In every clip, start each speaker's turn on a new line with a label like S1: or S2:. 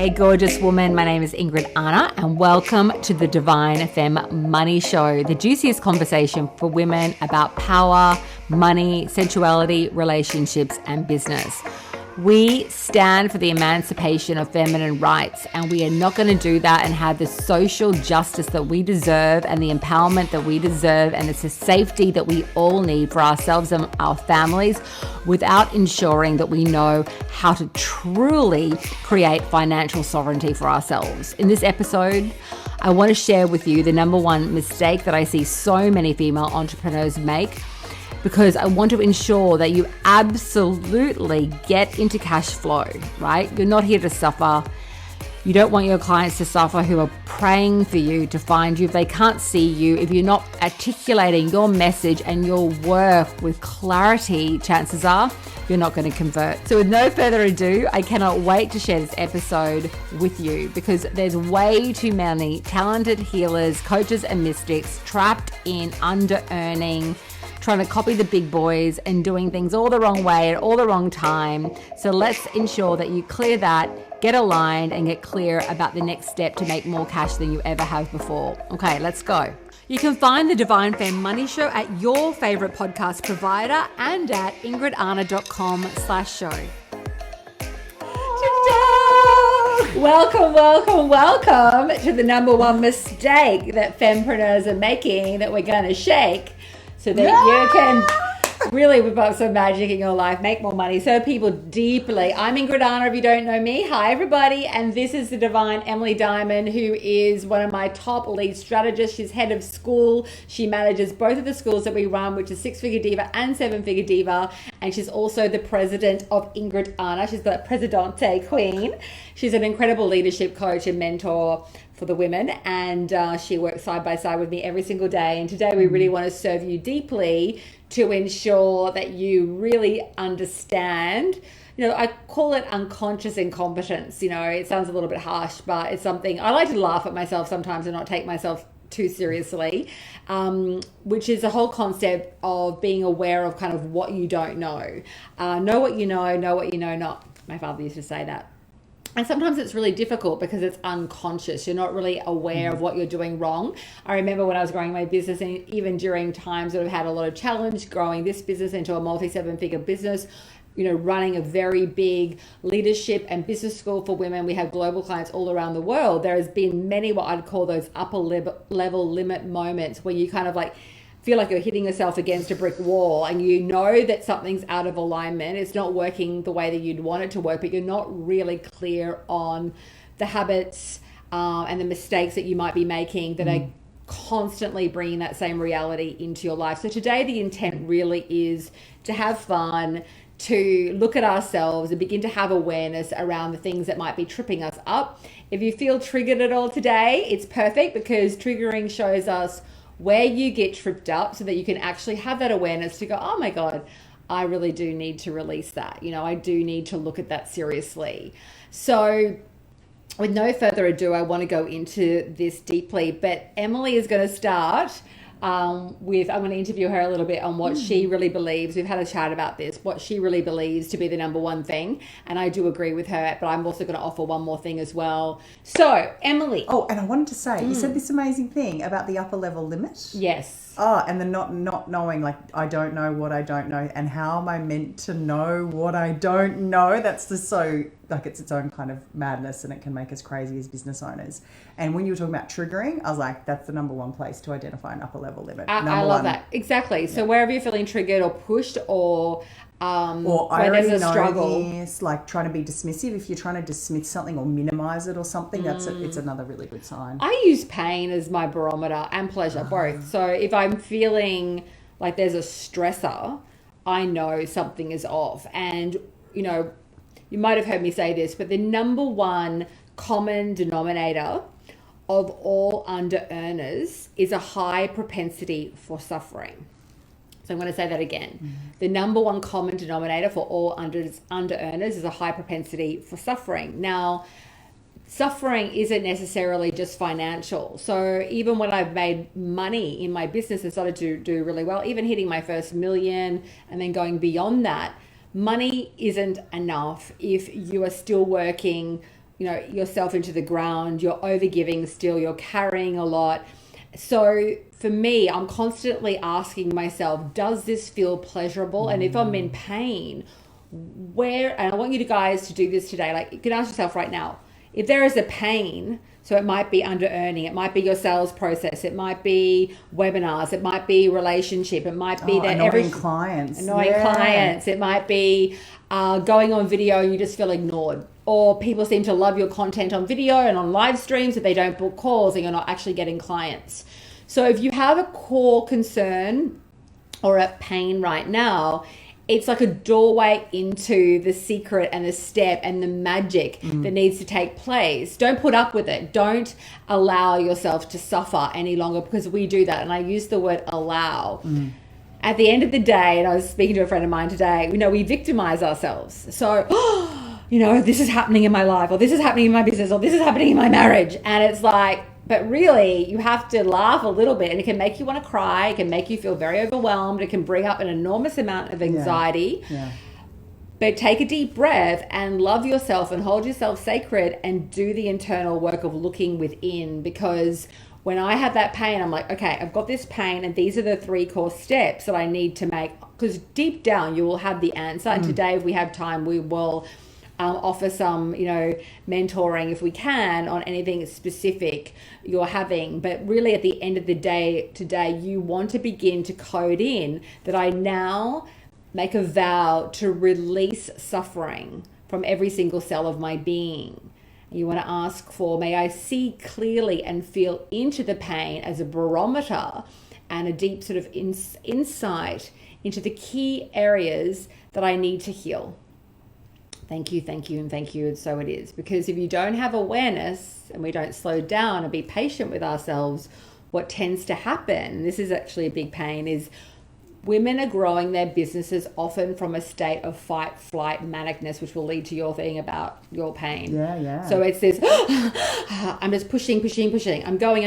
S1: Hey, gorgeous woman. My name is Ingrid Anna, and welcome to the Divine Femme Money Show, the juiciest conversation for women about power, money, sensuality, relationships, and business. We stand for the emancipation of feminine rights, and we are not going to do that and have the social justice that we deserve and the empowerment that we deserve and it's the safety that we all need for ourselves and our families without ensuring that we know how to truly create financial sovereignty for ourselves. In this episode, I want to share with you the number one mistake that I see so many female entrepreneurs make, because I want to ensure that you absolutely get into cash flow, right? You're not here to suffer. You don't want your clients to suffer who are praying for you to find you. If they can't see you, if you're not articulating your message and your work with clarity, chances are you're not going to convert. So with no further ado, I cannot wait to share this episode with you because there's way too many talented healers, coaches, and mystics trapped in under-earning, trying to copy the big boys and doing things all the wrong way at all the wrong time. So let's ensure that you clear that, get aligned, and get clear about the next step to make more cash than you ever have before. Okay, let's go. You can find the Divine Femme Money Show at your favorite podcast provider and at ingridanna.com/show. Welcome to the number one mistake that fempreneurs are making that we're going to shake so that you can really whip up some magic in your life, make more money, serve people deeply. I'm Ingrid Anna, if you don't know me. Hi, everybody. And this is the Divine Emily Diamond, who is one of my top lead strategists. She's head of school. She manages both of the schools that we run, which is Six Figure Diva and Seven Figure Diva. And she's also the president of Ingrid Anna. She's the Presidente Queen. She's an incredible leadership coach and mentor for the women, and she works side by side with me every single day. And today we really want to serve you deeply to ensure that you really understand, I call it unconscious incompetence. It sounds a little bit harsh, but it's something I like to laugh at myself sometimes and not take myself too seriously, which is the whole concept of being aware of kind of what you don't know. Know what you know what you know not. My father used to say that. And sometimes it's really difficult because it's unconscious. You're not really aware of what you're doing wrong. I remember when I was growing my business, and even during times that I've had a lot of challenge growing this business into a multi-seven-figure business, running a very big leadership and business school for women. We have global clients all around the world. There has been many what I'd call those upper level limit moments where you kind of like feel like you're hitting yourself against a brick wall and you know that something's out of alignment. It's not working the way that you'd want it to work, but you're not really clear on the habits and the mistakes that you might be making that are constantly bringing that same reality into your life. So today the intent really is to have fun, to look at ourselves and begin to have awareness around the things that might be tripping us up. If you feel triggered at all today, it's perfect because triggering shows us where you get tripped up so that you can actually have that awareness to go, oh my God, I really do need to release that. I do need to look at that seriously. So with no further ado, I want to go into this deeply, but Emily is going to start I'm going to interview her a little bit on what she really believes. We've had a chat about this, what she really believes to be the number one thing. And I do agree with her, but I'm also going to offer one more thing as well. So, Emily.
S2: Oh, and I wanted to say, you said this amazing thing about the upper level limit.
S1: Yes.
S2: Oh, and the not knowing, like, I don't know what I don't know. And how am I meant to know what I don't know? That's just so, like, it's its own kind of madness and it can make us crazy as business owners. And when you were talking about triggering, I was like, that's the number one place to identify an upper level limit.
S1: I love that. Exactly. So wherever you're feeling triggered or pushed or
S2: I already know this, like trying to be dismissive. If you're trying to dismiss something or minimize it or something, it's another really good sign.
S1: I use pain as my barometer and pleasure, both. So if I'm feeling like there's a stressor, I know something is off. And, you might have heard me say this, but the number one common denominator of all under earners is a high propensity for suffering. So I'm going to say that again. The number one common denominator for all under earners is a high propensity for suffering. Now, suffering isn't necessarily just financial. So even when I've made money in my business and started to do really well, even hitting my first million and then going beyond that, money isn't enough if you are still working yourself into the ground. You're overgiving still. You're carrying a lot. So for me, I'm constantly asking myself, does this feel pleasurable? And if I'm in pain, and I want you guys to do this today, like you can ask yourself right now, if there is a pain, so it might be under earning, it might be your sales process, it might be webinars, it might be relationship, it might be that
S2: annoying clients,
S1: it might be going on video and you just feel ignored, or people seem to love your content on video and on live streams, but they don't book calls and you're not actually getting clients. So if you have a core concern or a pain right now, it's like a doorway into the secret and the step and the magic that needs to take place. Don't put up with it. Don't allow yourself to suffer any longer, because we do that. And I use the word allow. At the end of the day, and I was speaking to a friend of mine today, we victimize ourselves. So, this is happening in my life, or this is happening in my business, or this is happening in my marriage. And it's like, but really, you have to laugh a little bit, and it can make you want to cry. It can make you feel very overwhelmed. It can bring up an enormous amount of anxiety.
S2: Yeah.
S1: But take a deep breath and love yourself and hold yourself sacred and do the internal work of looking within. Because when I have that pain, I'm like, okay, I've got this pain, and these are the 3 core steps that I need to make. Because deep down, you will have the answer. And today, if we have time, we will offer some, mentoring if we can on anything specific you're having. But really at the end of the day today, you want to begin to code in that I now make a vow to release suffering from every single cell of my being. You want to ask for, may I see clearly and feel into the pain as a barometer and a deep sort of insight into the key areas that I need to heal. Thank you, and thank you, and so it is. Because if you don't have awareness and we don't slow down and be patient with ourselves, what tends to happen, and this is actually a big pain, is women are growing their businesses often from a state of fight, flight, manicness, which will lead to your thing about your pain.
S2: Yeah.
S1: So it's this, I'm just pushing. I'm going.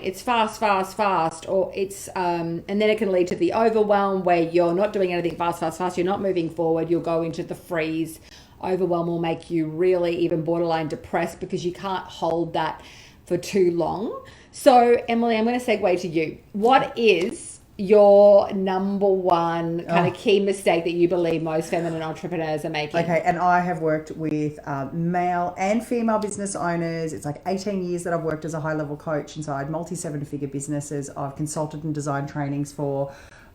S1: It's fast. Or it's, and then it can lead to the overwhelm where you're not doing anything fast. You're not moving forward. You'll go into the freeze. Overwhelm will make you really even borderline depressed because you can't hold that for too long. So Emily, I'm going to segue to you. What is your number one kind of key mistake that you believe most feminine entrepreneurs are making?
S2: Okay, and I have worked with male and female business owners. It's like 18 years that I've worked as a high-level coach inside multi-7-figure businesses. I've consulted and designed trainings for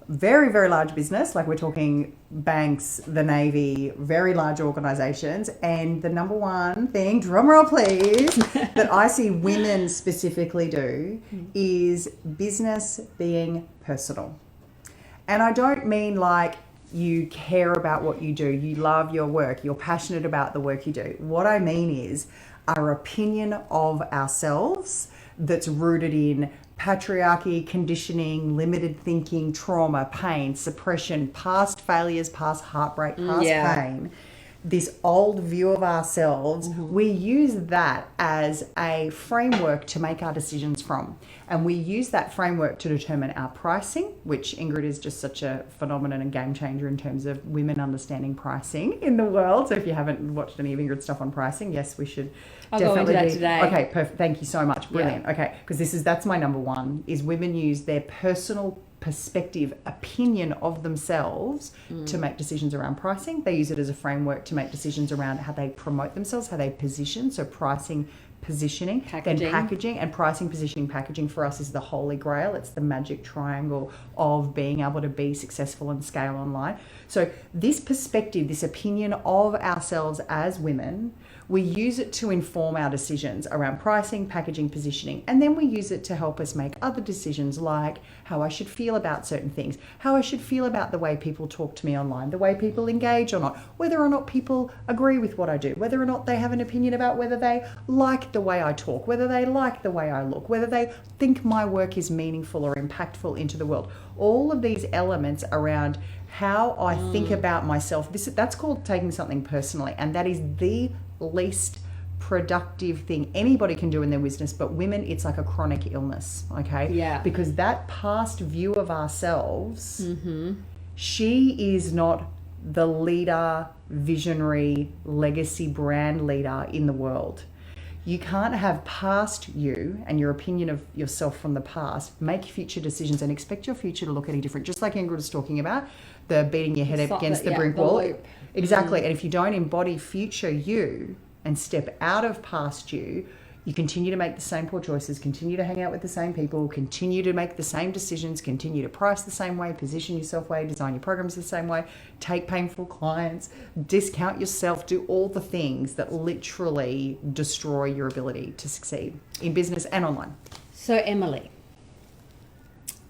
S2: very, very large business, like we're talking banks, the Navy, very large organizations. And the number one thing, drum roll please, that I see women specifically do is business being personal. And I don't mean like you care about what you do, you love your work, you're passionate about the work you do. What I mean is our opinion of ourselves that's rooted in patriarchy, conditioning, limited thinking, trauma, pain, suppression, past failures, past heartbreak, past pain. This old view of ourselves, we use that as a framework to make our decisions from. And we use that framework to determine our pricing, which Ingrid is just such a phenomenon and game changer in terms of women understanding pricing in the world. So if you haven't watched any of Ingrid's stuff on pricing, yes, we should definitely
S1: go into that today.
S2: Okay, perfect. Thank you so much. Brilliant. Yeah. Okay, because that's my number one, is women use their personal perspective, opinion of themselves to make decisions around pricing. They use it as a framework to make decisions around how they promote themselves, how they position. So pricing, positioning, then packaging. And pricing, positioning, packaging for us is the holy grail. It's the magic triangle of being able to be successful and scale online. So this perspective, this opinion of ourselves as women, we use it to inform our decisions around pricing, packaging, positioning, and then we use it to help us make other decisions like how I should feel about certain things, how I should feel about the way people talk to me online, the way people engage or not, whether or not people agree with what I do, whether or not they have an opinion about whether they like the way I talk, whether they like the way I look, whether they think my work is meaningful or impactful into the world. All of these elements around how I think about myself, that's called taking something personally, and that is the least productive thing anybody can do in their business, but women, it's like a chronic illness, okay?
S1: Yeah.
S2: Because that past view of ourselves, she is not the leader, visionary, legacy brand leader in the world. You can't have past you and your opinion of yourself from the past make future decisions and expect your future to look any different. Just like Ingrid was talking about, the beating your head against the brick wall. Exactly. And if you don't embody future you and step out of past you, you continue to make the same poor choices, continue to hang out with the same people, continue to make the same decisions, continue to price the same way, position yourself way, design your programs the same way, take painful clients, discount yourself, do all the things that literally destroy your ability to succeed in business and online.
S1: So Emily,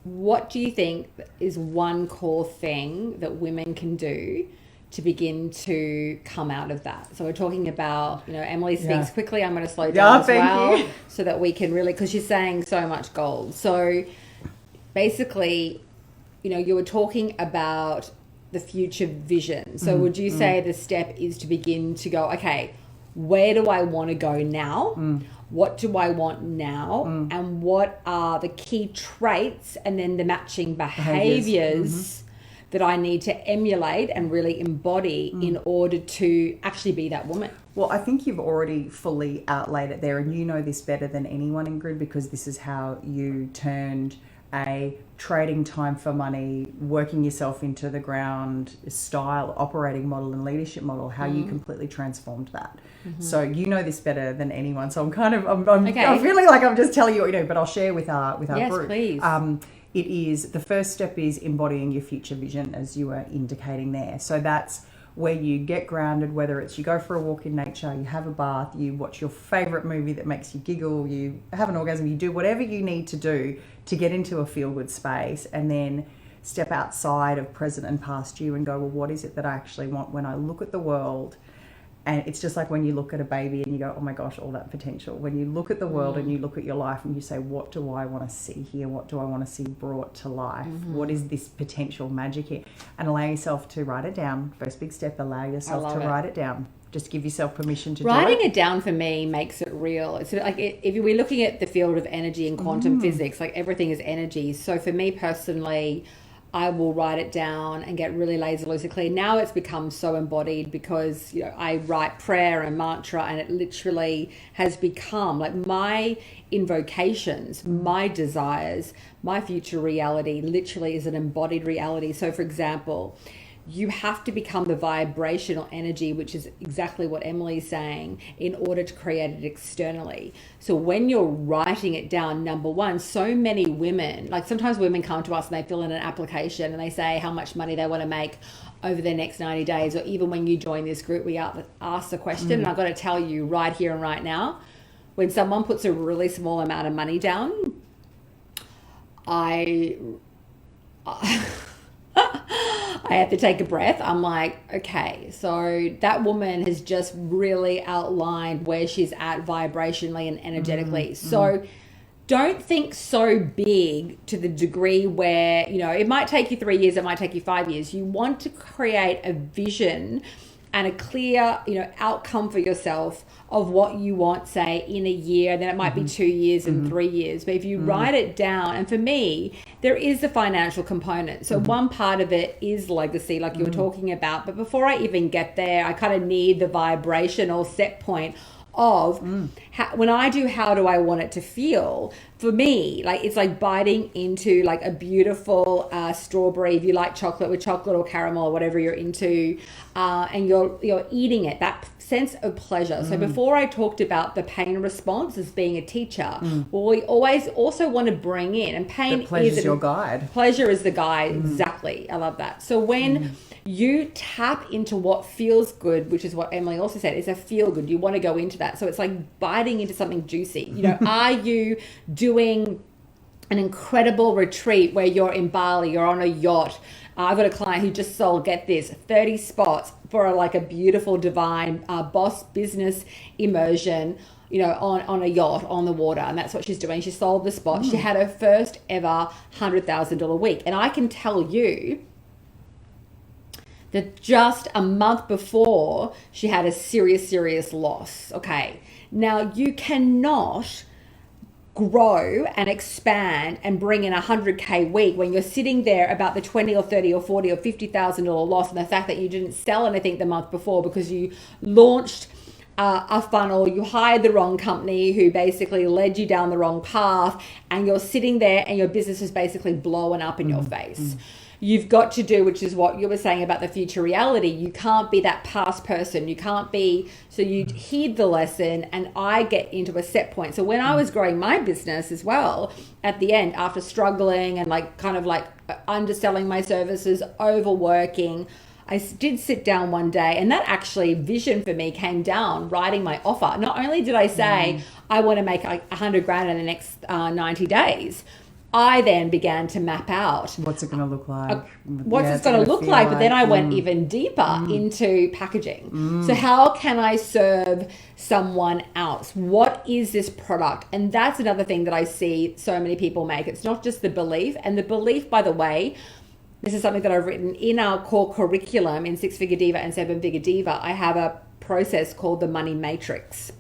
S1: what do you think is one core thing that women can do to begin to come out of that? So we're talking about, Emily speaks quickly. I'm going to slow down as well, so that we can really, because she's saying so much gold. So basically, you were talking about the future vision. So would you say the step is to begin to go, okay, where do I want to go now? What do I want now? And what are the key traits and then the matching behaviors that I need to emulate and really embody in order to actually be that woman?
S2: Well, I think you've already fully outlaid it there, and you know this better than anyone, Ingrid, because this is how you turned a trading time for money, working yourself into the ground style, operating model and leadership model, how you completely transformed that. So you know this better than anyone. So I'm feeling like I'm just telling you, but I'll share with our group.
S1: Yes, please.
S2: It is, the first step is embodying your future vision, as you were indicating there. So that's where you get grounded, whether it's you go for a walk in nature, you have a bath, you watch your favorite movie that makes you giggle, you have an orgasm, you do whatever you need to do to get into a feel-good space, and then step outside of present and past you and go, well, what is it that I actually want when I look at the world? And it's just like when you look at a baby and you go, oh my gosh, all that potential. When you look at the world and you look at your life and you say, what do I want to see here? What do I want to see brought to life? What is this potential magic here? And allow yourself to write it down. First big step, allow yourself to write it down. Just give yourself permission to do it.
S1: Writing it down for me makes it real. It's like if we're looking at the field of energy and quantum physics, like everything is energy. So for me personally, I will write it down and get really laser lucid clear. Now it's become so embodied because I write prayer and mantra, and it literally has become like my invocations, my desires, my future reality literally is an embodied reality. So for example, you have to become the vibrational energy, which is exactly what Emily's saying, in order to create it externally. So when you're writing it down, number one, so many women, like sometimes women come to us and they fill in an application and they say how much money they want to make over the next 90 days. Or even when you join this group, we ask the question, and I've got to tell you right here and right now, when someone puts a really small amount of money down, I have to take a breath. I'm like, okay, so that woman has just really outlined where she's at vibrationally and energetically. So don't think so big to the degree where, it might take you 3 years, it might take you 5 years. You want to create a vision and a clear, outcome for yourself of what you want, say, in a year. Then it might be 2 years and 3 years. But if you write it down, and for me, there is the financial component. So one part of it is legacy, like you were talking about. But before I even get there, I kind of need the vibrational set point of when I do how do I want it to feel. For me, like it's like biting into like a beautiful strawberry, if you like chocolate, with chocolate or caramel or whatever you're into, and you're eating it, that sense of pleasure. So before I talked about the pain response as being a teacher, well, we always also want to bring in, and pain is
S2: your guide.
S1: Pleasure is the guide. Exactly. I love that. So when you tap into what feels good, which is what Emily also said, is a feel good. You want to go into that. So it's like biting into something juicy. Are you doing an incredible retreat where you're in Bali, you're on a yacht? I've got a client who just sold, get this, 30 spots for like a beautiful divine boss business immersion, on a yacht on the water. And that's what she's doing. She sold the spot. She had her first ever $100,000 week. And I can tell you that just a month before, she had a serious loss. Okay. Now, you cannot grow and expand and bring in 100K week when you're sitting there about the 20 or 30 or 40 or $50,000 loss, and the fact that you didn't sell anything the month before because you launched a funnel, you hired the wrong company who basically led you down the wrong path, and you're sitting there and your business is basically blowing up in your face. You've got to do, which is what you were saying about the future reality. You can't be that past person. You can't be, so you heed the lesson, and I get into a set point. So when I was growing my business as well, at the end, after struggling and kind of underselling my services, overworking, I did sit down one day, and that actually vision for me came down writing my offer. Not only did I say, I want to make $100,000 in the next 90 days, I then began to map out
S2: what's it going to look like,
S1: what's it going to look like. But then I went even deeper into packaging. So how can I serve someone else? What is this product? And that's another thing that I see so many people make. It's not just the belief. And the belief, by the way, this is something that I've written in our core curriculum in 6-Figure Diva and 7-Figure Diva. I have a process called the Money Matrix.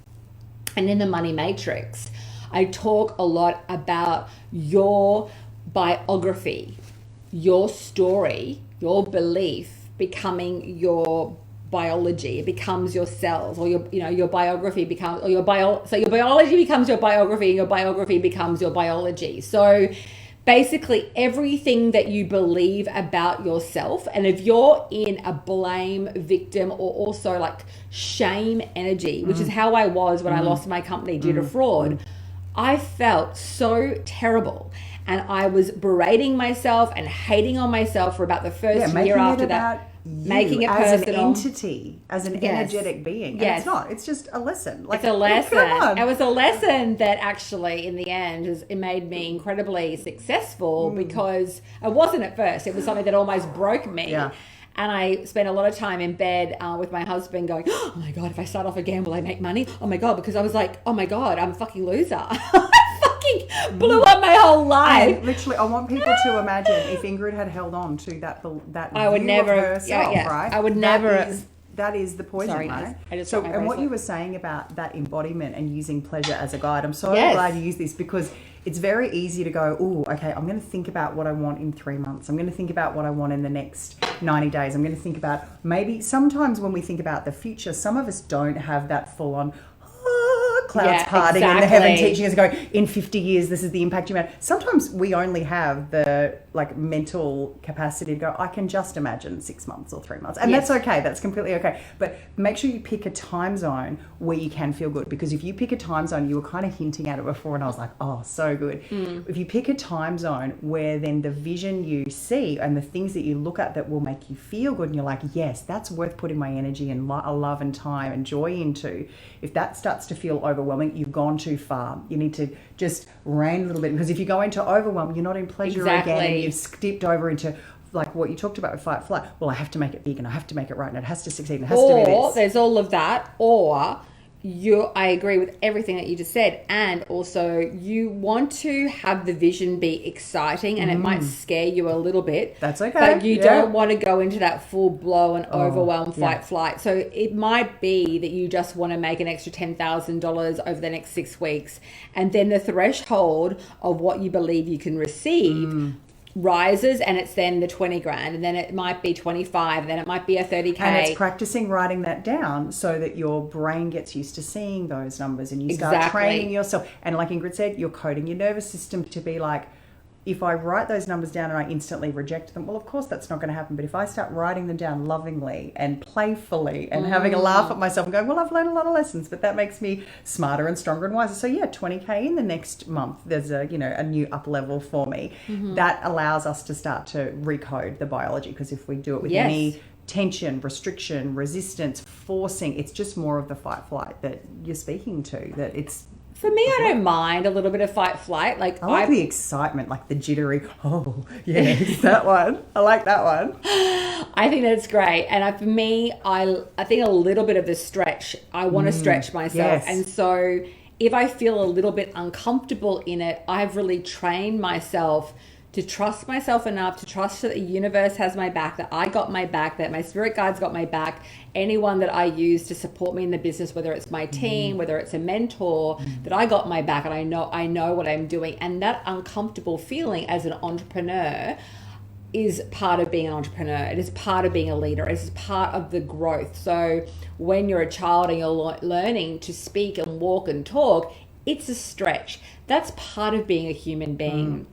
S1: And in the Money Matrix, I talk a lot about your biography, your story, your belief becoming your biology. It becomes your cells, or your biography becomes, or so your biology becomes your biography, and your biography becomes your biology. So basically everything that you believe about yourself, and if you're in a blame, victim, or also shame energy, which is how I was when I lost my company due to fraud, I felt so terrible, and I was berating myself and hating on myself for about the first year after that. Making it
S2: as
S1: personal.
S2: an entity, as an energetic being. And it's not. It's just a lesson.
S1: It's a lesson. It was a lesson that actually, in the end, it made me incredibly successful because it wasn't at first. It was something that almost broke me. Yeah. And I spent a lot of time in bed with my husband going, oh my God, if I start off again, will I make money? Oh my God, because I was like, oh my God, I'm a fucking loser. I fucking blew up my whole life.
S2: And literally, I want people to imagine if Ingrid had held on to that
S1: I would
S2: view
S1: never,
S2: of herself, right?
S1: I would never.
S2: That is the poison,
S1: Sorry,
S2: right?
S1: And
S2: what you were saying about that embodiment and using pleasure as a guide, I'm so glad you use this, because it's very easy to go, oh, okay, I'm going to think about what I want in 3 months. I'm going to think about what I want in the next 90 days. I'm going to think about, maybe sometimes when we think about the future, some of us don't have that full on clouds parting and the heaven teaching us going, in 50 years, this is the impact you made. Sometimes we only have the mental capacity to go, I can just imagine 6 months or 3 months. And that's okay. That's completely okay. But make sure you pick a time zone where you can feel good. Because if you pick a time zone, you were kind of hinting at it before, and I was like, oh, so good. If you pick a time zone where then the vision you see and the things that you look at that will make you feel good, and you're like, yes, that's worth putting my energy and love and time and joy into. If that starts to feel overwhelming, you've gone too far. You need to just rein a little bit, because if you go into overwhelm, you're not in pleasure again, and you've skipped over into what you talked about with fight flight. Well, I have to make it big, and I have to make it right, and it has to succeed, and it has to be this.
S1: There's all of that, or I agree with everything that you just said, and also you want to have the vision be exciting, and it might scare you a little bit.
S2: That's okay.
S1: But you don't want to go into that full blow and overwhelm fight flight. So it might be that you just want to make an extra $10,000 over the next 6 weeks, and then the threshold of what you believe you can receive rises, and it's then the 20 grand, and then it might be 25, and then it might be a 30K.
S2: And it's practicing writing that down so that your brain gets used to seeing those numbers, and you start training yourself. And like Ingrid said, you're coding your nervous system to be like, if I write those numbers down and I instantly reject them, well, of course that's not going to happen. But if I start writing them down lovingly and playfully and having a laugh at myself and going, well, I've learned a lot of lessons, but that makes me smarter and stronger and wiser. So yeah, 20K in the next month, there's a new up level for me. That allows us to start to recode the biology, because if we do it with any tension, restriction, resistance, forcing, it's just more of the fight flight that you're speaking to, that it's.
S1: For me, I don't mind a little bit of fight flight.
S2: I like the excitement, like the jittery. Oh, yes, that one. I like that one.
S1: I think that's great. And for me, I think a little bit of the stretch. I want to stretch myself. And so if I feel a little bit uncomfortable in it, I've really trained myself to trust myself enough to trust that the universe has my back, that I got my back, that my spirit guides got my back, anyone that I use to support me in the business, whether it's my team, whether it's a mentor, that I got my back and I know what I'm doing. And that uncomfortable feeling as an entrepreneur is part of being an entrepreneur. It is part of being a leader. It is part of the growth. So when you're a child and you're learning to speak and walk and talk, it's a stretch. That's part of being a human being.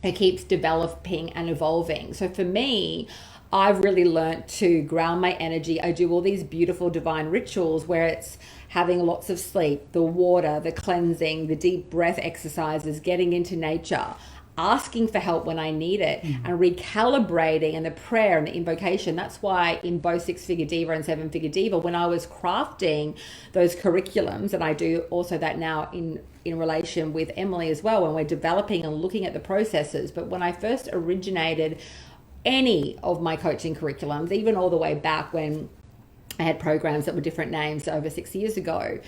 S1: It keeps developing and evolving. So for me, I've really learnt to ground my energy. I do all these beautiful divine rituals where it's having lots of sleep, the water, the cleansing, the deep breath exercises, getting into nature, asking for help when I need it, and recalibrating, and the prayer and the invocation. That's why in both Six Figure Diva and Seven Figure Diva, when I was crafting those curriculums, and I do also that now in relation with Emily as well, when we're developing and looking at the processes. But when I first originated any of my coaching curriculums, even all the way back when I had programs that were different names over 6 years ago,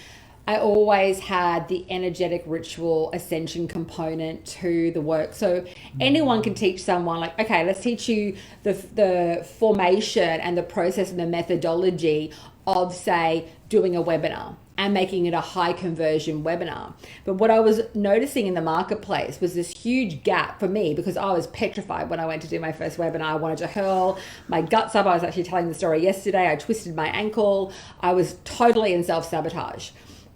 S1: I always had the energetic ritual ascension component to the work. So anyone can teach someone, like, okay, let's teach you the formation and the process and the methodology of, say, doing a webinar and making it a high conversion webinar. But what I was noticing in the marketplace was this huge gap for me, because I was petrified when I went to do my first webinar. I wanted to hurl my guts up. I was actually telling the story yesterday. I twisted my ankle. I was totally in self-sabotage.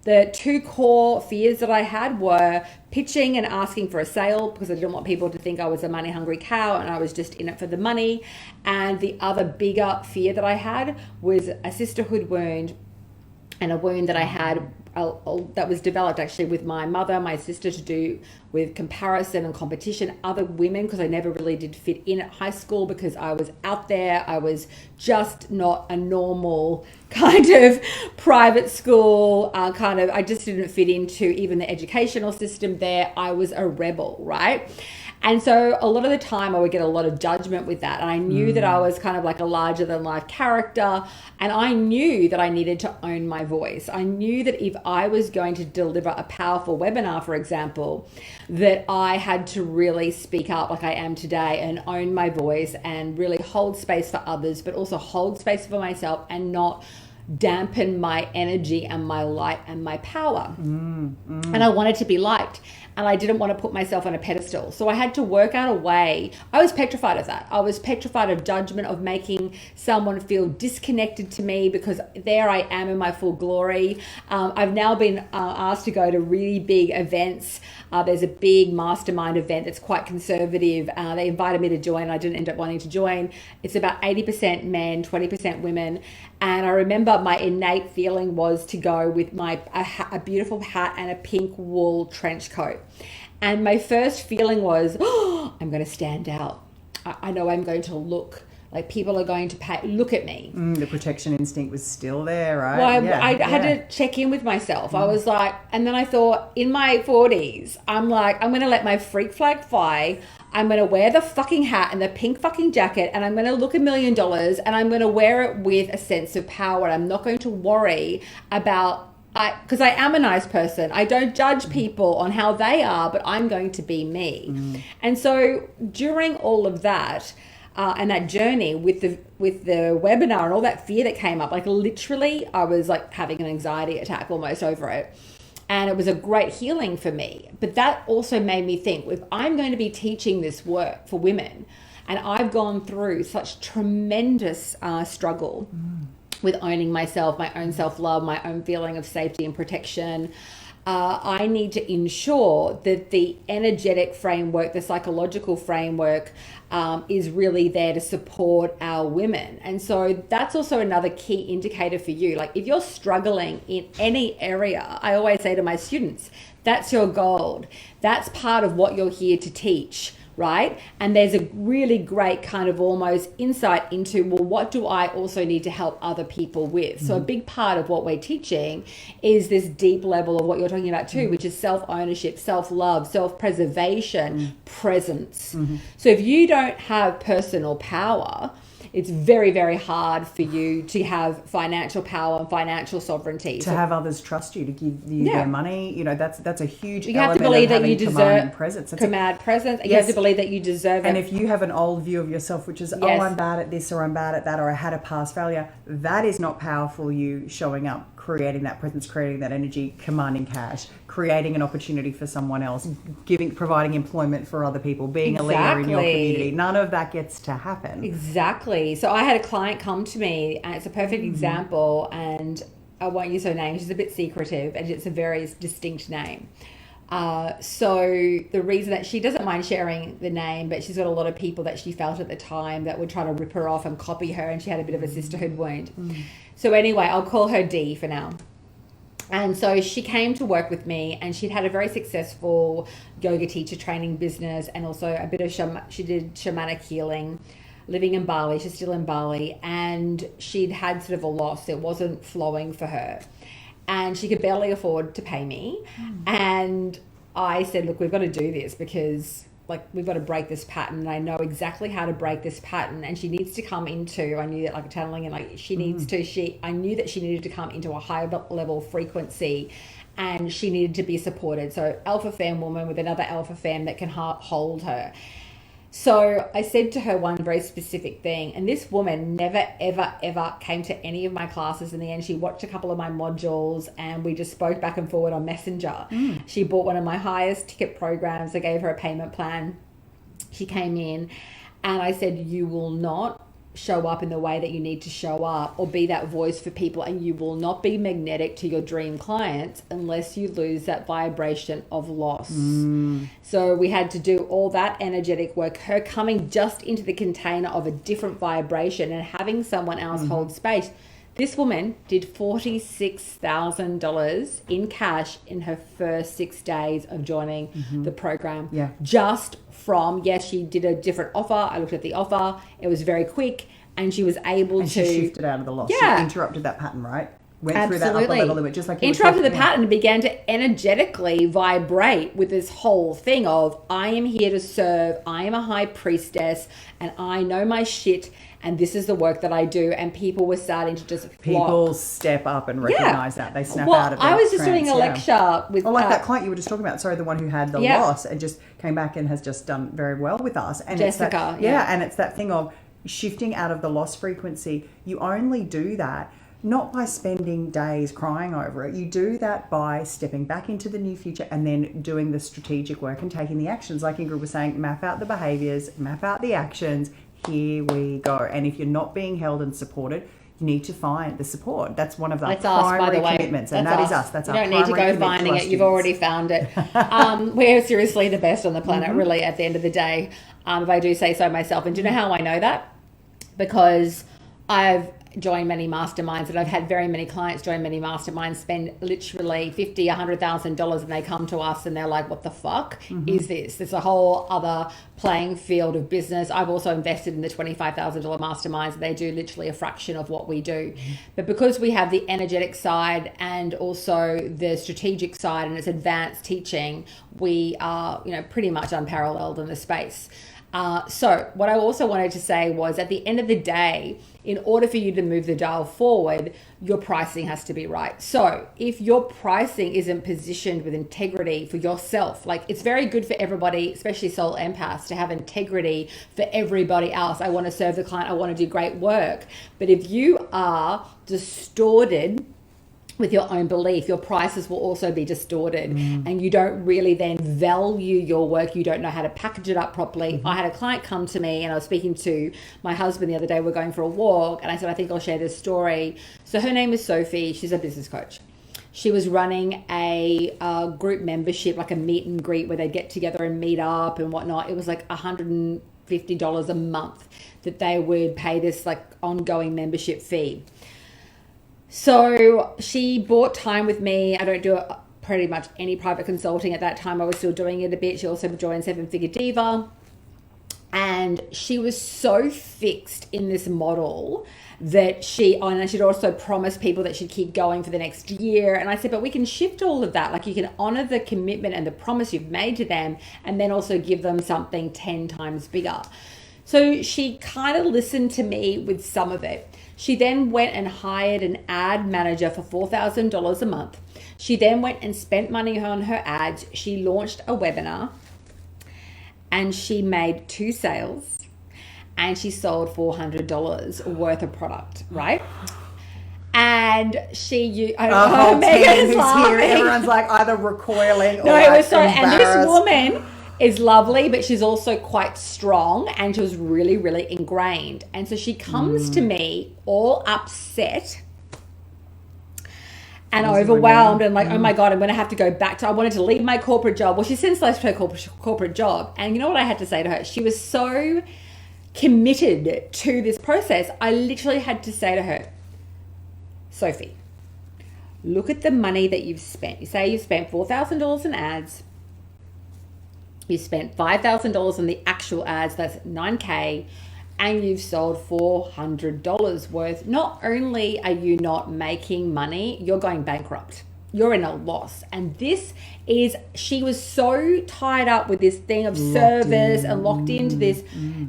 S1: The two core fears that I had were pitching and asking for a sale, because I didn't want people to think I was a money hungry cow and I was just in it for the money. And the other bigger fear that I had was a sisterhood wound, and a wound that I had that was developed actually with my mother, my sister, to do with comparison and competition, other women, because I never really did fit in at high school because I was out there. I was just not a normal kind of private school I just didn't fit into even the educational system there. I was a rebel, right? And so a lot of the time I would get a lot of judgment with that. And I knew that I was kind of like a larger than life character. And I knew that I needed to own my voice. I knew that if I was going to deliver a powerful webinar, for example, that I had to really speak up like I am today and own my voice and really hold space for others, but also hold space for myself and not dampen my energy and my light and my power. And I wanted to be liked, and I didn't want to put myself on a pedestal. So I had to work out a way. I was petrified of that. I was petrified of judgment, of making someone feel disconnected to me, because there I am in my full glory. I've now been asked to go to really big events. There's a big mastermind event that's quite conservative. They invited me to join. I didn't end up wanting to join. It's about 80% men, 20% women. And I remember my innate feeling was to go with a beautiful hat and a pink wool trench coat. And my first feeling was, oh, I'm going to stand out. I know I'm going to look like people are going to look at me.
S2: The protection instinct was still there, right?
S1: Well, I had to check in with myself. I was like, and then I thought, in my 40s, I'm like, I'm going to let my freak flag fly. I'm going to wear the fucking hat and the pink fucking jacket, and I'm going to look $1 million, and I'm going to wear it with a sense of power. I'm not going to worry about, because I am a nice person. I don't judge people on how they are, but I'm going to be me. And so during all of that, and that journey with the webinar and all that fear that came up, like literally I was like having an anxiety attack almost over it. And it was a great healing for me. But that also made me think, if I'm going to be teaching this work for women, and I've gone through such tremendous struggle with owning myself, my own self-love, my own feeling of safety and protection, I need to ensure that the energetic framework, the psychological framework, is really there to support our women. And so that's also another key indicator for you. Like if you're struggling in any area, I always say to my students, that's your gold. That's part of what you're here to teach, right? And there's a really great kind of almost insight into, well, what do I also need to help other people with? So a big part of what we're teaching is this deep level of what you're talking about too, which is self-ownership, self-love, self-preservation, presence. So if you don't have personal power, it's very, very hard for you to have financial power and financial sovereignty.
S2: To have others trust you, to give you their money, you know, that's a huge
S1: you have
S2: element
S1: to believe
S2: of
S1: that
S2: having
S1: you deserve
S2: presence.
S1: command presence. You have to believe that you deserve it.
S2: And if you have an old view of yourself, which is, oh, I'm bad at this, or I'm bad at that, or I had a past failure, that is not powerful. You showing up, creating that presence, creating that energy, commanding cash, creating an opportunity for someone else, providing employment for other people, being a leader in your community. None of that gets to happen.
S1: Exactly. So I had a client come to me, and it's a perfect example, and I won't use her name. She's a bit secretive, and it's a very distinct name. So the reason that she doesn't mind sharing the name, but she's got a lot of people that she felt at the time that would try to rip her off and copy her, and she had a bit of a sisterhood wound. So anyway, I'll call her D for now. And so she came to work with me, and she'd had a very successful yoga teacher training business, and also a bit of she did shamanic healing, living in Bali. She's still in Bali, and she'd had sort of a loss. It wasn't flowing for her, and she could barely afford to pay me. And I said, look, we've got to do this, because like, we've got to break this pattern, and I know exactly how to break this pattern, and she needs to come into, I knew that, like channeling, and like she needs to, I knew that she needed to come into a higher level frequency, and she needed to be supported. So alpha femme woman with another alpha femme that can hold her. So I said to her one very specific thing, and this woman never, ever, ever came to any of my classes. In the end, she watched a couple of my modules, and we just spoke back and forward on Messenger. She bought one of my highest ticket programs. I gave her a payment plan. She came in, and I said, you will not show up in the way that you need to show up, or be that voice for people, and you will not be magnetic to your dream clients unless you lose that vibration of loss. So we had to do all that energetic work, her coming just into the container of a different vibration and having someone else hold space. This woman did $46,000 in cash in her first 6 days of joining the program. Just from, she did a different offer. I looked at the offer. It was very quick, and she was able to...
S2: She shifted out of the loss. She interrupted that pattern, right? Went through that upper level limit, just like you
S1: interrupted the pattern, and began to energetically vibrate with this whole thing of, I am here to serve, I am a high priestess, and I know my shit, and this is the work that I do. And people were starting to just flock.
S2: People step up and recognize that. They snap out of their
S1: I was just
S2: trance,
S1: doing a lecture with...
S2: like that client you were just talking about, sorry, the one who had the loss and just came back and has just done very well with us. And
S1: Jessica.
S2: It's that, and it's that thing of shifting out of the loss frequency. You only do that not by spending days crying over it. You do that by stepping back into the new future, and then doing the strategic work and taking the actions. Like Ingrid was saying, map out the behaviors, map out the actions. Here we go. And if you're not being held and supported, you need to find the support. That's one of the primary commitments. And that is us. That's our primary commitment. You don't need to go finding it.
S1: You've already found it. We're seriously the best on the planet, really, at the end of the day, if I do say so myself. And do you know how I know that? Because I've joined many masterminds, and I've had very many clients join many masterminds, spend literally $50,000, $100,000, and they come to us and they're like, what the fuck is this? There's a whole other playing field of business. I've also invested in the $25,000 masterminds. They do literally a fraction of what we do. But because we have the energetic side and also the strategic side, and it's advanced teaching, we are, pretty much unparalleled in the space. So what I also wanted to say was, at the end of the day, in order for you to move the dial forward, your pricing has to be right. So if your pricing isn't positioned with integrity for yourself, like, it's very good for everybody, especially soul empaths, to have integrity for everybody else. I want to serve the client. I want to do great work. But if you are distorted with your own belief, your prices will also be distorted, and you don't really then value your work. You don't know how to package it up properly. I had a client come to me, and I was speaking to my husband the other day. We're going for a walk, and I said, I think I'll share this story. So her name is Sophie. She's a business coach. She was running a group membership, like a meet and greet, where they get together and meet up and whatnot. It was like $150 a month that they would pay this like ongoing membership fee. So she bought time with me. I don't do pretty much any private consulting at that time. I was still doing it a bit. She also joined Seven Figure Diva. And she was so fixed in this model that she'd also promised people that she'd keep going for the next year. And I said, but we can shift all of that. Like, you can honor the commitment and the promise you've made to them, and then also give them something 10 times bigger. So she kind of listened to me with some of it. She then went and hired an ad manager for $4,000 a month. She then went and spent money on her ads. She launched a webinar and she made 2 sales and she sold $400 worth of product, right? And Megan's laughing.
S2: Everyone's like either recoiling or
S1: no, it was so.
S2: embarrassed.
S1: And this woman is lovely, but she's also quite strong, and she was really, really ingrained. And so she comes to me all upset and overwhelmed and like, oh my God, I'm going to have to go back to, I wanted to leave my corporate job. Well, she since left her corporate job. And you know what I had to say to her? She was so committed to this process. I literally had to say to her, Sophie, look at the money that you've spent. You say you've spent $4,000 in ads. You spent $5,000 on the actual ads, that's $9,000, and you've sold $400 worth. Not only are you not making money, you're going bankrupt. You're in a loss. And this is, she was so tied up with this thing of service and locked into this.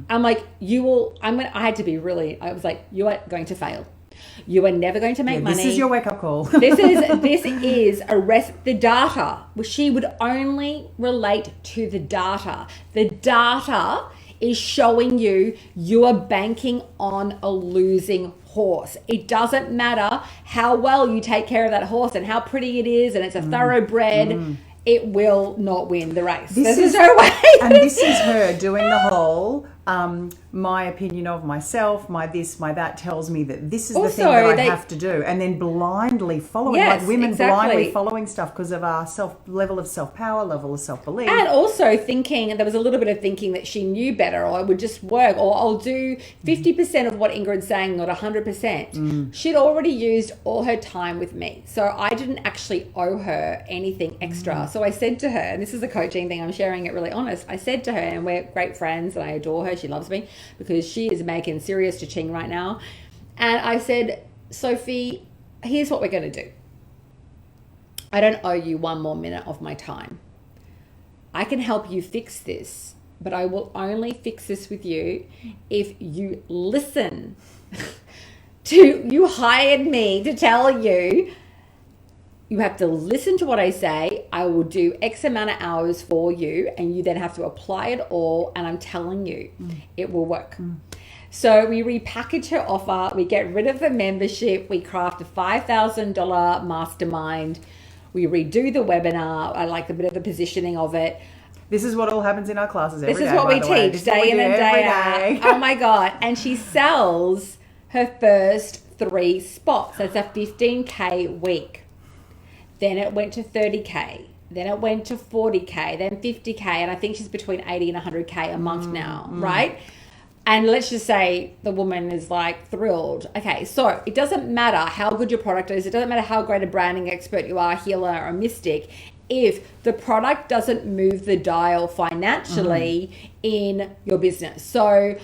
S1: I'm like, I had to be really, I was like, you are going to fail. You are never going to make money.
S2: This is your wake-up call.
S1: This is the data. She would only relate to the data. The data is showing you are banking on a losing horse. It doesn't matter how well you take care of that horse and how pretty it is and it's a thoroughbred. It will not win the race. This is her way.
S2: And this is her doing the whole, my opinion of myself, my this, my that tells me that this is the thing that I have to do. And then blindly following, like women blindly following stuff because of our level of self-power, level of self-belief.
S1: And also thinking, and there was a little bit of thinking that she knew better, or it would just work, or I'll do 50% of what Ingrid's saying, not 100%. She'd already used all her time with me. So I didn't actually owe her anything extra. So I said to her, and this is a coaching thing, I'm sharing it really honest. I said to her, and we're great friends and I adore her. She loves me because she is making serious cha-ching right now. And I said, Sophie, here's what we're going to do. I don't owe you one more minute of my time. I can help you fix this, but I will only fix this with you if you listen you hired me to tell you. You have to listen to what I say. I will do X amount of hours for you, and you then have to apply it all. And I'm telling you, it will work. So we repackage her offer. We get rid of the membership. We craft a $5,000 mastermind. We redo the webinar. I like a bit of the positioning of it.
S2: This is what all happens in our classes every day.
S1: This is what we teach day in and day out. Oh my God. And she sells her first 3 spots. That's a $15K week. Then it went to $30K. Then it went to $40K. Then $50K. And I think she's between $80 and $100K a month now, right? And let's just say the woman is like thrilled. Okay, so it doesn't matter how good your product is. It doesn't matter how great a branding expert you are, healer or mystic. If the product doesn't move the dial financially in your business. So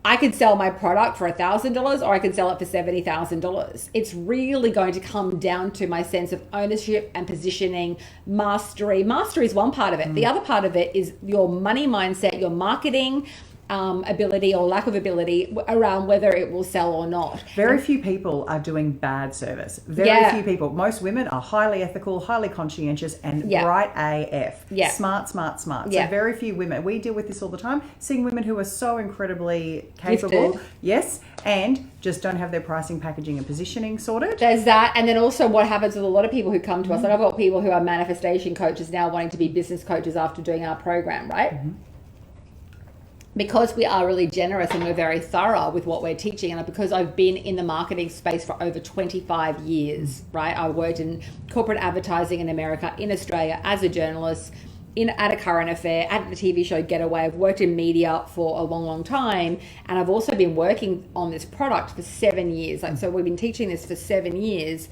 S1: I could sell my product for $1,000 or I could sell it for $70,000. It's really going to come down to my sense of ownership and positioning, mastery. Mastery is one part of it. The other part of it is your money mindset, your marketing ability or lack of ability around whether it will sell or not.
S2: Very few people are doing bad service. Very few people. Most women are highly ethical, highly conscientious, and bright AF. Smart. So very few women. We deal with this all the time, seeing women who are so incredibly capable.
S1: Gifted.
S2: Yes, and just don't have their pricing, packaging, and positioning sorted.
S1: There's that. And then also what happens with a lot of people who come to us, and I've got people who are manifestation coaches now wanting to be business coaches after doing our program, right? Because we are really generous and we're very thorough with what we're teaching, and because I've been in the marketing space for over 25 years, right? I worked in corporate advertising in America, in Australia, as a journalist, at a current affair, at the TV show Getaway. I've worked in media for a long, long time, and I've also been working on this product for 7 years. So we've been teaching this for 7 years.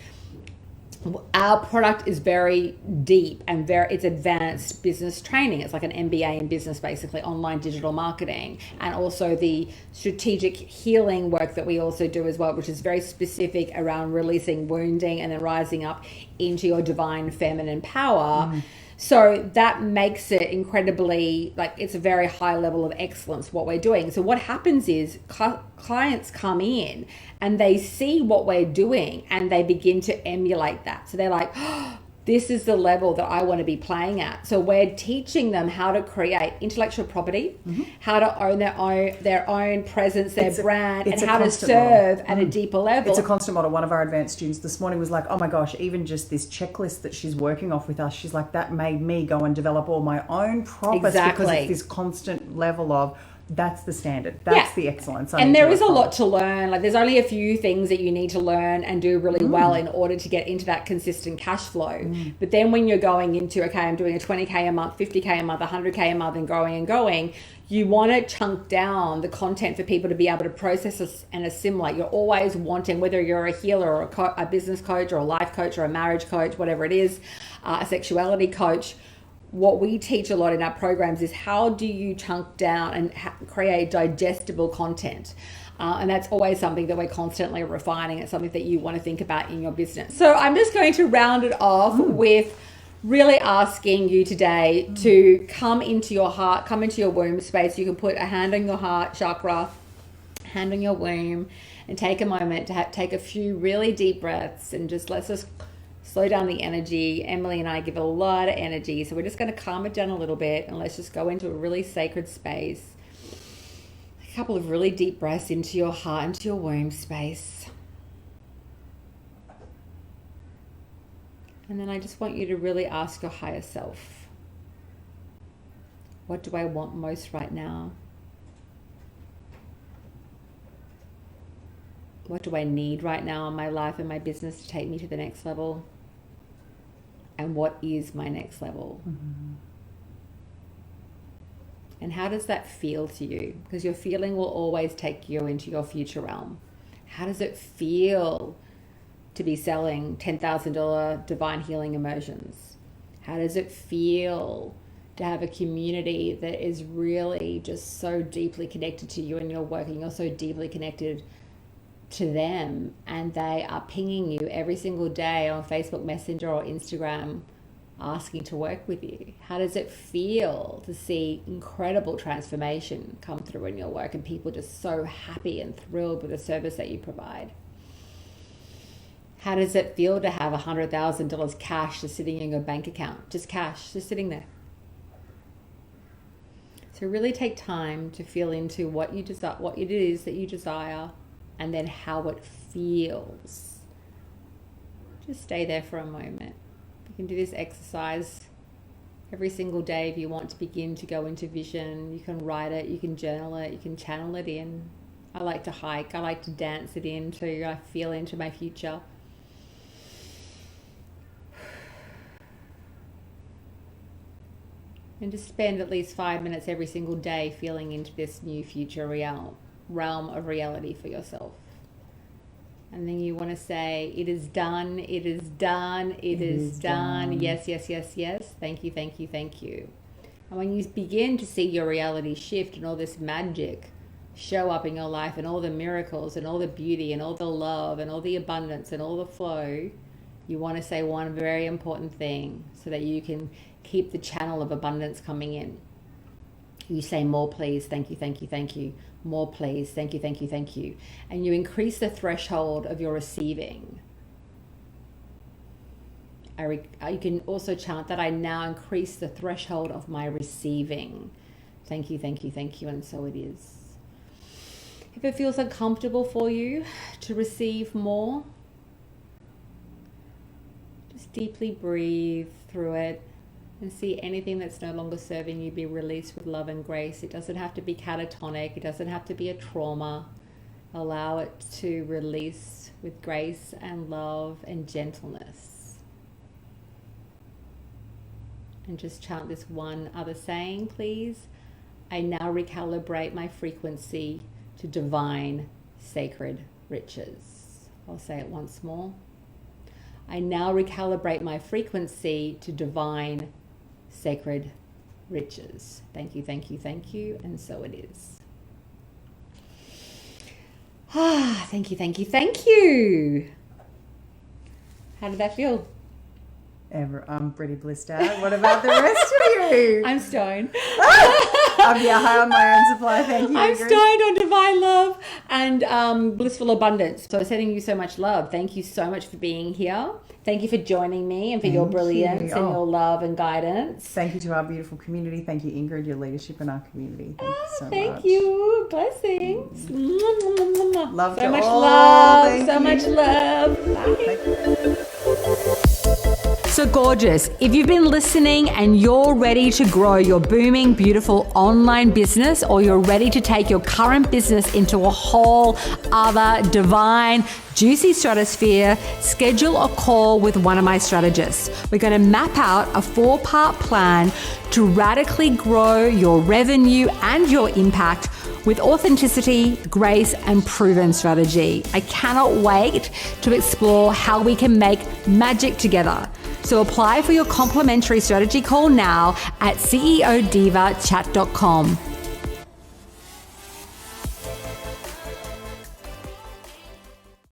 S1: Our product is very deep and it's advanced business training. It's like an MBA in business, basically, online digital marketing, and also the strategic healing work that we also do as well, which is very specific around releasing wounding and then rising up into your divine feminine power. So that makes it incredibly, like, it's a very high level of excellence what we're doing. So what happens is clients come in and they see what we're doing and they begin to emulate that. So they're like, oh, this is the level that I want to be playing at. So we're teaching them how to create intellectual property, how to own their own presence, their brand, and how to serve at a deeper level.
S2: It's a constant model. One of our advanced students this morning was like, oh my gosh, even just this checklist that she's working off with us, she's like, that made me go and develop all my own properties because it's this constant level of, that's the standard. That's the excellence.
S1: And there is a lot to learn. Like, there's only a few things that you need to learn and do really well in order to get into that consistent cash flow. But then when you're going into, okay, I'm doing a 20K a month, 50K a month, 100K a month and going, you want to chunk down the content for people to be able to process and assimilate. You're always wanting, whether you're a healer or a business coach or a life coach or a marriage coach, whatever it is, a sexuality coach, what we teach a lot in our programs is how do you chunk down and create digestible content. And that's always something that we're constantly refining. It's something that you want to think about in your business. So I'm just going to round it off with really asking you today to come into your heart, come into your womb space. You can put a hand on your heart chakra, hand on your womb, and take a moment to take a few really deep breaths and let's just slow down the energy. Emily and I give a lot of energy, so we're just going to calm it down a little bit and let's just go into a really sacred space. A couple of really deep breaths into your heart, into your womb space. And then I just want you to really ask your higher self, what do I want most right now? What do I need right now in my life and my business to take me to the next level? And what is my next level? And how does that feel to you? Because your feeling will always take you into your future realm. How does it feel to be selling $10,000 divine healing immersions? How does it feel to have a community that is really just so deeply connected to you and your work, and you're so deeply connected to them, and they are pinging you every single day on Facebook Messenger or Instagram asking to work with you? How does it feel to see incredible transformation come through in your work and people just so happy and thrilled with the service that you provide? How does it feel to have $100,000 cash just sitting in your bank account? Just cash, just sitting there. So really take time to feel into what you desire, what it is that you desire, and then how it feels. Just stay there for a moment. You can do this exercise every single day if you want to begin to go into vision. You can write it, you can journal it, you can channel it in. I like to hike, I like to dance it in too. I feel into my future. And just spend at least 5 minutes every single day feeling into this new future realm of reality for yourself. And then you want to say, it is done, it is done, it is done. Yes, yes, yes, yes. Thank you, thank you, thank you. And when you begin to see your reality shift and all this magic show up in your life and all the miracles and all the beauty and all the love and all the abundance and all the flow, you want to say one very important thing so that you can keep the channel of abundance coming in. You say, more please, thank you, thank you, thank you. More please, thank you, thank you, thank you. And you increase the threshold of your receiving. You can also chant that I now increase the threshold of my receiving. Thank you, thank you, thank you. And so it is. If it feels uncomfortable for you to receive more, just deeply breathe through it and see anything that's no longer serving you be released with love and grace. It doesn't have to be catatonic. It doesn't have to be a trauma. Allow it to release with grace and love and gentleness. And just chant this one other saying, please. I now recalibrate my frequency to divine sacred riches. I'll say it once more. I now recalibrate my frequency to divine sacred riches. Thank you, thank you, thank you. And so it is. Thank you, thank you, thank you. How did that feel?
S2: I'm pretty blissed out. What about the rest of you?
S1: I'm stoned.
S2: I'm high on my own supply. Thank you.
S1: I'm
S2: Ingrid.
S1: stoned on divine love and blissful abundance. So sending you so much love. Thank you so much for being here. Thank you for joining me and for your brilliance and your love and guidance.
S2: Thank you to our beautiful community. Thank you, Ingrid, your leadership in our community. Thank you so much.
S1: Thank you. Blessings.
S2: Love
S1: so
S2: to
S1: much
S2: all.
S1: love.
S2: Thank
S1: So
S2: you.
S1: much love. Bye. So gorgeous. If you've been listening and you're ready to grow your booming, beautiful online business, or you're ready to take your current business into a whole other divine, juicy stratosphere, schedule a call with one of my strategists. We're going to map out a 4-part plan to radically grow your revenue and your impact with authenticity, grace, and proven strategy. I cannot wait to explore how we can make magic together. So apply for your complimentary strategy call now at ceodivachat.com.